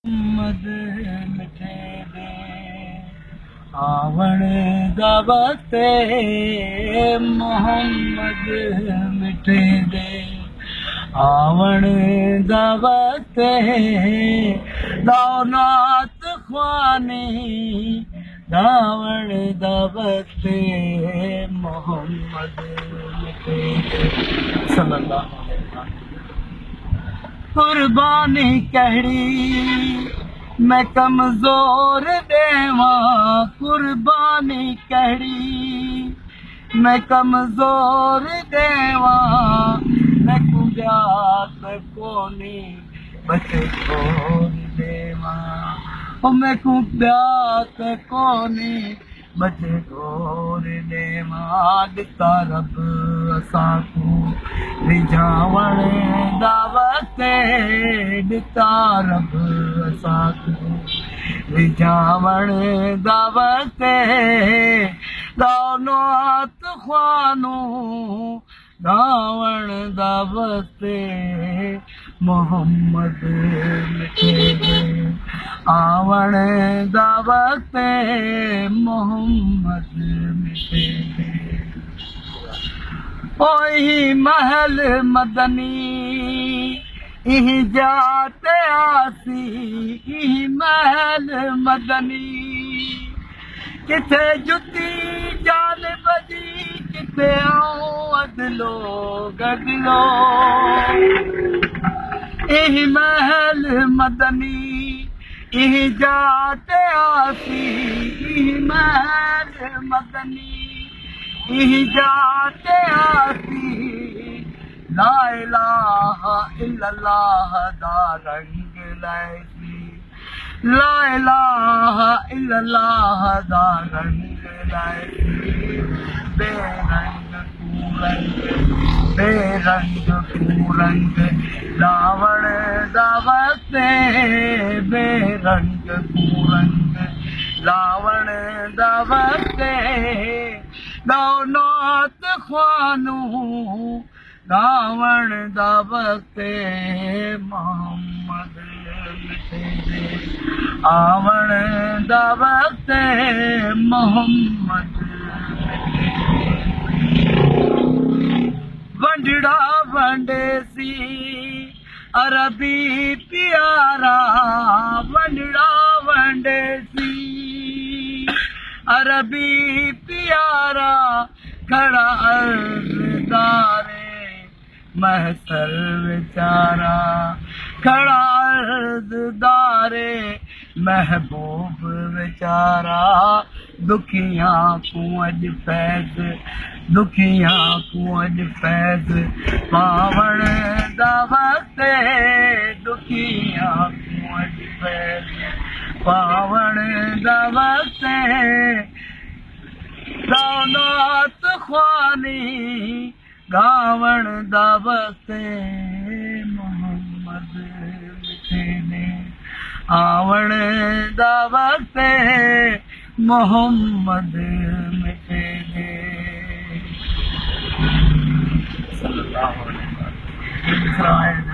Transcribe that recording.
मद मिठे दे आवण दा वक्त मोहम्मद मिठे दे आवण दा वक्त दौलत ख्वानी दावण दा वक्त मोहम्मद मिठे दे सल्लल्लाहु अलैहि वसल्लम। कुर्बानी कहिड़ी मैं कमज़ोर देवा कुर्बानी कहिड़ी मैं कमज़ोर देवा मैं कुब्यात कोनी बचे छोड़ देवा मैं कुब्यात कोनी बचे छोड़ देवा दिता रब असांकू रिझावण दा वक्त दिता रब असांकू रिझावण दा वक्त दौलत ख्वानू गावण दा वक्त मोहम्मद मिठे दे आवण दा वक्त मोहम्मद मिठे दे ओही महल मदनी इह जात आसी इह महल मदनी किथे जुती जान बजी किथे आऊं अदलो गदलो इह महल मदनी इह जात आसी इह महल मदनी इह जात आसी ला इलाहा इल्लल्लाह दा रंग लैसी ला इलाहा इल्लल्लाह दा रंग लैसी बेरंग तू रंग रावण दा वक्त बेरंग तू रंग रावण दा वक्त दौलत ख्वानू गावण दा वक्त मोहम्मद मिठे दे आवण दा वक्त मोहम्मद वंडड़ा वंडेसी अरबी प्यारा वंडड़ा वंडेसी अरबी प्यारा खड़ा अर्ज़दारे महसर बेचारा खड़ा अर्ज़दारे महबूब बेचारा दुखियां को अज फैज़ दुखियां को अज फैज़ पावण दा वक्त दुखियां को अज फैज़ पावण दा वक्त दौलत ख्वानी गावण दा वक्त मोहम्मद मिठे दे आवण दा वक्त मोहम्मद मिठे दे सल्लल्लाहु अलैहि वसल्लम।